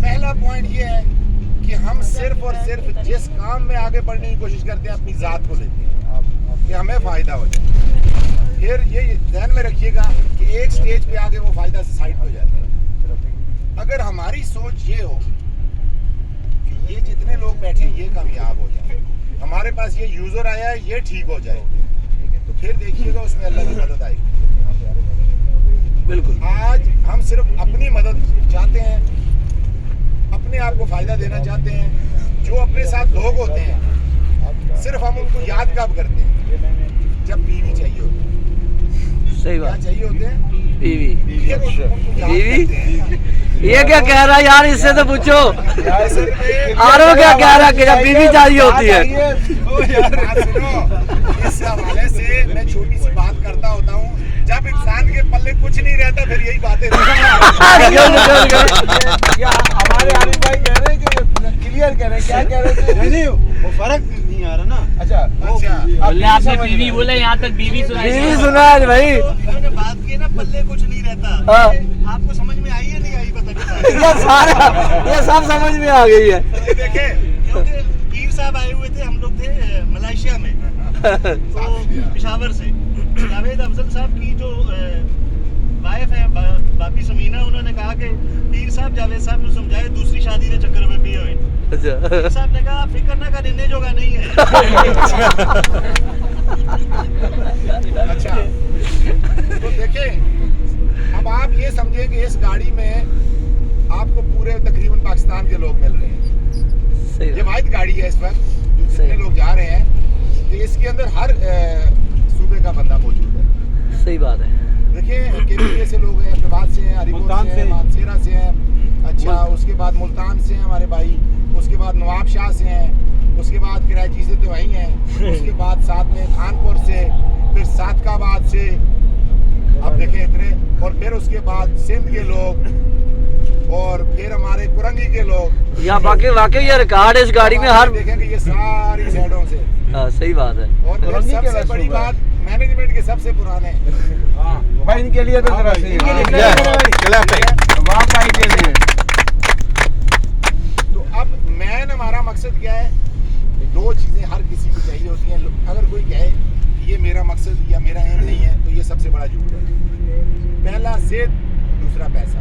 पहला पॉइंट ये है कि हम सिर्फ और सिर्फ जिस काम में आगे बढ़ने की कोशिश करते हैं अपनी ज़ात को लेते हैं कि हमें फ़ायदा हो जाए। फिर ये ध्यान में रखिएगा कि एक स्टेज पे आगे वो फ़ायदा से साइड हो जाता है। अगर हमारी सोच ये हो कि ये जितने लोग बैठे हैं ये कामयाब हो जाए, हमारे पास ये यूज़र आया है ये ठीक हो जाए, तो फिर देखिएगा उसमें अल्लाह की मदद आएगी। बिल्कुल। आज हम सिर्फ अपनी मदद चाहते हैं, अपने आप को फायदा देना चाहते हैं। जो अपने साथ लोग होते हैं सिर्फ हम उनको याद कब करते हैं जब बीवी चाहिए होती है। सही बात। क्या चाहिए होते हैं? बीवी। बीवी ये क्या कह रहा है यार, इससे तो पूछो। आरो क्या कह रहा है कि जब बीवी चाहिए होती है। इस हवाले से मैं छोटी सी बात करता होता हूँ, जब इंसान के पल्ले कुछ नहीं रहता फिर यही बातें हमारे आरिफ भाई कह रहे हैं कि क्लियर कह रहे हैं, क्या कह रहे थे? नहीं वो फर्क नहीं आ रहा ना। अच्छा बोले आपने बीवी बोले, यहाँ तक बीवी सुनाई। बीवी सुना है भाई। उन्होंने बात की ना, पल्ले कुछ नहीं रहता। हाँ। आपको समझ में आई है नहीं आई पता नहीं। ये सारा ये सब समझ में आ गई है। देखे क्योंकि पीर साहब आए हुए थे, हम लोग थे मलेशिया में, तो पेशावर से जावेद अफजल साहब की जो वाइफ है बाबी समीना, उन्होंने कहा कि पीर साहब जावेद साहब को समझाए दूसरी शादी के चक्कर में भी हुए। अच्छा। पीर साहब ने कहा फिक्र ना कर, इन्हें जोगा नहीं है। अच्छा तो देखें, अब आप ये समझें कि इस गाड़ी में आपको पूरे तकरीबन पाकिस्तान के लोग मिल रहे हैं। सही ये बात। वाहिद गाड़ी है इस वक्त जो जितने लोग जा रहे हैं कि इसके अंदर हर सूबे का बंदा मौजूद है। सही बात है। देखिए केपीए से लोग हैं, अहमदाबाद से हैं, अलीगढ़ से हैं, मानसेरा से हैं, अच्छा उसके बाद मुल्तान से हैं हमारे भाई, उसके बाद नवाबशाह से हैं, उसके बाद कराची से तो वहीं हैं, उसके बाद साथ में खानपुर से, फिर सादकाबाद से, अब देखें इतने, और फिर उसके बाद सिंध के लोग और फिर हमारे कुरंगी के लोग। या वाकई ये रिकॉर्ड है इस गाड़ी में हर। देखें कि ये सारी साइडों से। हाँ सही बात है। और फिर सबसे बड़ी बात मैनेजमेंट के सबसे पुराने भाई इनके लिए तो जरा सी वाह भाई के लिए। तो अब मैन हमारा मकसद क्या है? दो चीज़ें हर किसी को चाहिए होती हैं। अगर कोई कहे कि ये मेरा मकसद या मेरा एम नहीं है तो ये सबसे बड़ा झूठ है। पहला सेहत, दूसरा पैसा।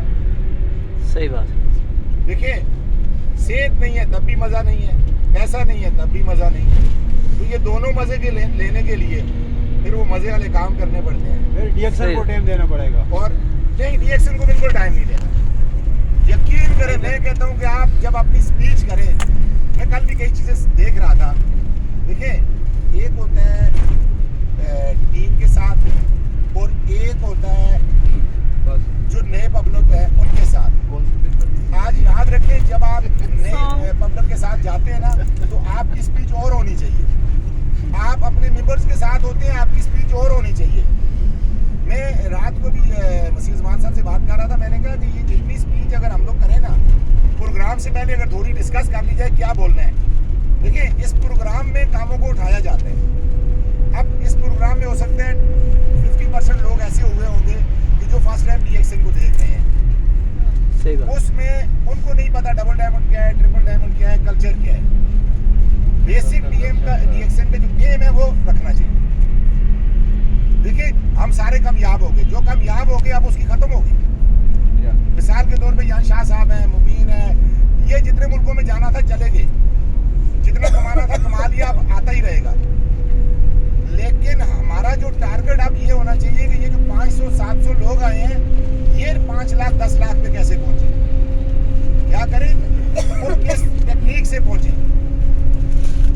सही बात है। देखिए सेहत नहीं है तब भी मज़ा नहीं है, पैसा नहीं है तब भी मज़ा नहीं है। तो ये दोनों मज़े के लेने के लिए फिर वो मज़े वाले काम करने पड़ते हैं। फिर डीएक्शन को टाइम देना पड़ेगा। और नहीं, डीएक्शन को बिल्कुल टाइम नहीं देना। यकीन करें, मैं कहता हूँ कि आप जब अपनी स्पीच करें, मैं कल भी कई चीज़ें देख रहा था। देखिए एक होता है टीम के साथ और एक होता है जो नए पब्लिक है उनके साथ। आज याद रखें, जब आप नए पब्लिक के साथ जाते हैं ना तो आपकी स्पीच और होनी चाहिए। आप अपने मेंबर्स के साथ होते हैं, आपकी स्पीच और होनी चाहिए। मैं रात को भी मसीह ज़मान साहब से बात कर रहा था, मैंने कहा कि ये जितनी स्पीच अगर हम लोग करें ना, प्रोग्राम से पहले अगर थोड़ी डिस्कस कर ली जाए क्या बोलना है। देखिए इस प्रोग्राम में कामों को उठाया जाता है। अब इस प्रोग्राम में हो सकता है 50% लोग ऐसे हुए होंगे कि जो फर्स्ट टाइम डीएक्शन को देख रहे हैं। सही बात। उसमें उनको नहीं पता डबल डायमंड क्या है, ट्रिपल डायमंड क्या है, कल्चर क्या है। बेसिक डीएक्शन का जो एम है वो रखना चाहिए। देखिए हम सारे कामयाब हो गए, जो कामयाब हो गए अब उसकी खत्म होगी। मिसाल के तौर पे यहाँ शाह साहब हैं, मुबीन है, ये जितने मुल्कों में जाना था चले गए, जितना कमाना था कमा लिया, अब आता ही रहेगा। लेकिन हमारा जो टारगेट अब ये होना चाहिए कि ये जो 500-700 लोग आए हैं, ये 5 लाख 10 लाख पे कैसे पहुंचे, क्या करें और किस टेक्निक से पहुंचे।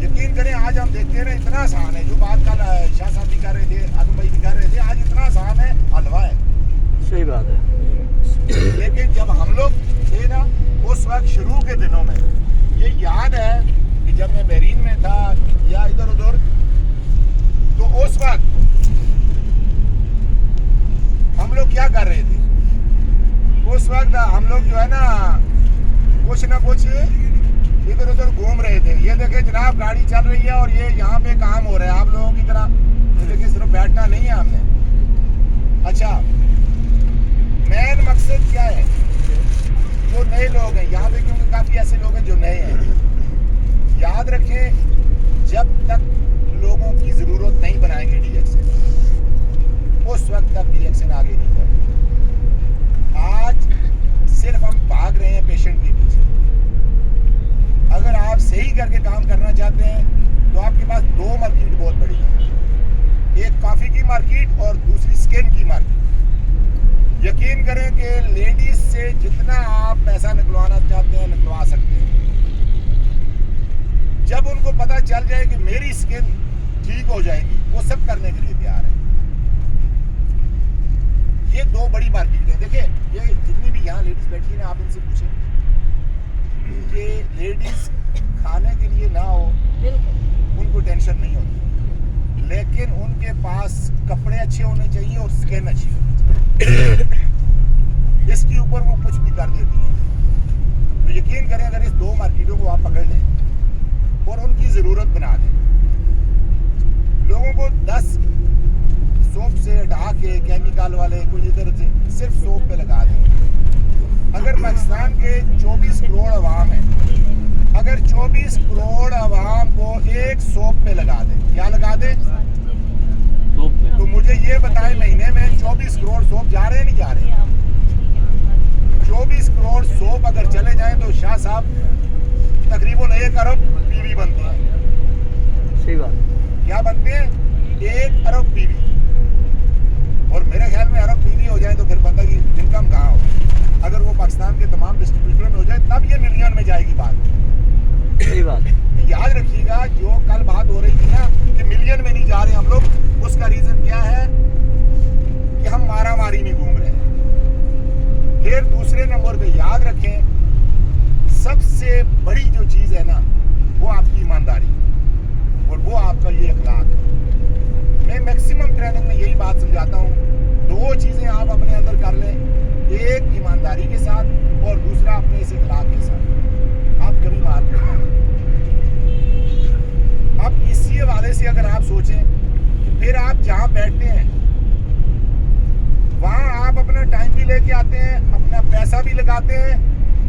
यकीन करें आज हम देखते हैं ना, इतना आसान है। जो बात कल शाह साहब भी कर रहे थे, आदम भाई भी कर रहे थे, आज इतना आसान है, हलवा है। सही बात है। लेकिन जब हम लोग थे ना उस वक्त शुरू के दिनों में, ये याद है कि जब मैं बहरीन में था या इधर उधर, तो उस वक्त हम लोग क्या कर रहे थे? उस वक्त हम लोग जो है ना कुछ ना कुछ इधर उधर घूम रहे थे। ये देखिए जनाब गाड़ी चल रही है और ये यहाँ पे काम हो रहा है आप लोगों की तरह। ये देखिए सिर्फ बैठना नहीं है हमने। अच्छा मेन मकसद क्या है? जो नए लोग हैं यहाँ पे, क्योंकि काफ़ी ऐसे लोग हैं जो नए हैं, याद रखें जब तक लोगों की ज़रूरत नहीं बनाएंगे डीएक्सन, उस वक्त तक डीएक्सन आगे नहीं जाएगा। आज सिर्फ हम भाग रहे हैं पेशेंट के पीछे। अगर आप सही करके काम करना चाहते हैं तो आपके पास दो मार्केट बहुत बड़ी है, एक कॉफ़ी की मार्केट और दूसरी स्किन की मार्केट। यकीन करें कि लेडीज से जितना आप पैसा निकलवाना चाहते हैं निकलवा सकते हैं। जब उनको पता चल जाए कि मेरी स्किन ठीक हो जाएगी, वो सब करने के लिए तैयार है। ये दो बड़ी मार्केट है। देखिए ये जितनी भी यहाँ लेडीज बैठी ना, आप इनसे पूछें कि लेडीज खाने के लिए ना हो उनको टेंशन नहीं होती, लेकिन उनके पास कपड़े अच्छे होने चाहिए और स्किन अच्छी होनी चाहिए। इसके ऊपर वो कुछ भी कर देती हैं। तो यकीन करें अगर इस दो मार्केटों को आप पकड़ लें और उनकी ज़रूरत बना दें, लोगों को 10 सोप से हटा के केमिकल वाले कोई इधर से सिर्फ सोप पे लगा दें। अगर पाकिस्तान के 24 करोड़ अवाम है, अगर 24 करोड़ अवाम को एक सोप पे लगा दें, क्या लगा दें? तो मुझे ये बताएं महीने में 24 करोड़ सोप जा रहे हैं नहीं जा रहे? 24 करोड़ सोप अगर चले जाएं तो शाह साहब तकरीबन 1 अरब पीवी बनते हैं। सही बात। क्या बनते हैं? 1 अरब पीवी। और मेरे ख्याल में अरब पीवी हो जाए तो फिर बंदा की इनकम कहाँ हो? अगर वो पाकिस्तान के तमाम डिस्ट्रीब्यूटर में हो जाए तब ये मिलियन में जाएगी बात। सही बात। याद रखिएगा जो कल बात हो रही थी ना कि मिलियन में नहीं जा रहे हम लोग, उसका रीजन क्या है कि हम मारामारी में घूम रहे हैं। फिर दूसरे नंबर पे याद रखें सबसे बड़ी जो चीज है ना वो आपकी ईमानदारी और वो आपका ये अखलाक है। मैं मैक्सिमम ट्रेनिंग में यही बात समझाता हूँ, दो चीजें आप अपने अंदर कर लें, एक ईमानदारी के साथ और दूसरा अपने इस अखलाक के साथ, आप कभी मार नहीं खाएंगे। अब इसी हवाले से अगर आप सोचें कि फिर आप जहाँ बैठते हैं वहाँ आप अपना टाइम भी लेके आते हैं, अपना पैसा भी लगाते हैं,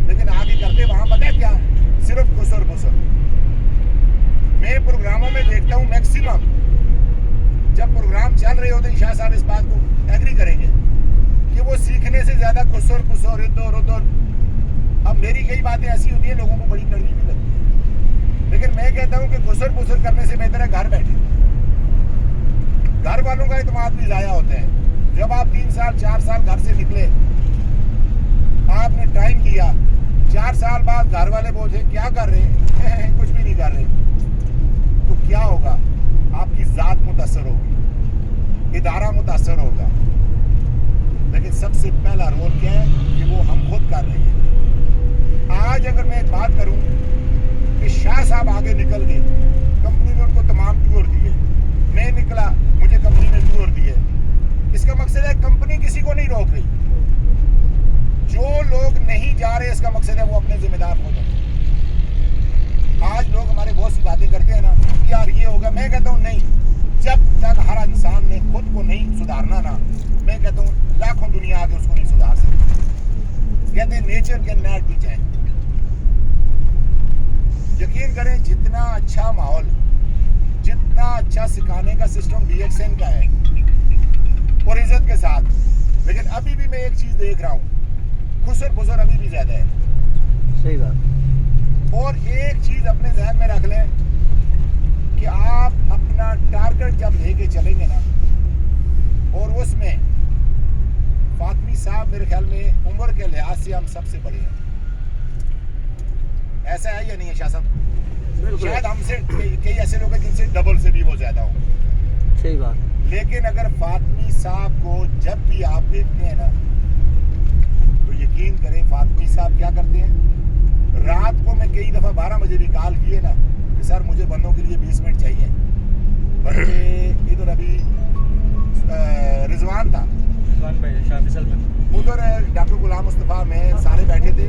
लेकिन आगे करते वहाँ पता है क्या? सिर्फ खुसर खुसर। मैं प्रोग्रामों में देखता हूँ मैक्सिमम जब प्रोग्राम चल रहे होते हैं, शाह साहब इस बात को एग्री करेंगे कि वो सीखने से ज्यादा खुसर खुसर इधर उधर। अब मेरी कई बातें ऐसी होती हैं लोगों को बड़ी कड़वी भी लगती है, लेकिन मैं कहता हूँ कि खुसर खुसर करने से बेहतर है घर बैठे। घर वालों का एतमाद भी ज़ाया होता है। जब आप 3 साल 4 साल घर से निकले, आपने टाइम दिया, 4 साल बाद घर वाले बोले क्या कर रहे हैं? कुछ भी नहीं कर रहे, तो क्या होगा? आपकी ज़ात मुतासर होगी, इदारा मुतासर होगा, लेकिन सबसे पहला रोल क्या है कि वो हम खुद कर रहे हैं। आज अगर मैं एक बात करूं कि शाह साहब आगे निकल गए, कंपनी ने उनको तमाम टूर दिए, मैं निकला मुझे कंपनी ने टूर दिए, इसका मकसद है कंपनी किसी को नहीं रोक रही। जो लोग नहीं जा रहे इसका मकसद है वो अपने जिम्मेदार हो जाए। आज लोग हमारे बहुत सी बातें करते हैं ना कि यार ये होगा, मैं कहता हूँ नहीं, जब तक हर इंसान ने खुद को नहीं सुधारना ना, मैं कहता हूँ लाखों दुनिया आके उसको नहीं सुधार सकती। कहते हैं nature can not be change. यकीन करें जितना अच्छा माहौल, जितना अच्छा सिखाने का सिस्टम डीएक्सन का है और इज्जत के साथ, लेकिन अभी भी मैं एक चीज देख रहा हूँ, खुसर फुसर अभी भी ज्यादा है। सही बात। और एक चीज अपने जहन में रख लें कि आप अपना टारगेट जब लेके चलेंगे ना, और उसमें फातमी साहब मेरे ख्याल में उम्र के लिहाज से हम सबसे बड़े हैं, ऐसा है या नहीं है शाह साहब? शायद हमसे कई ऐसे लोग हैं जिनसे डबल से भी वो ज्यादा हो। सही बात। लेकिन अगर फातमी साहब को जब भी आप देखते हैं ना, तो यकीन करें फातमी साहब क्या करते हैं, रात को मैं कई दफ़ा 12 बजे भी कॉल किए ना कि सर मुझे बंदों के लिए 20 मिनट चाहिए। बंदे इधर अभी रिजवान था, भाई शाह फिसल में उधर डॉक्टर गुलाम मुस्तफ़ा में सारे बैठे थे,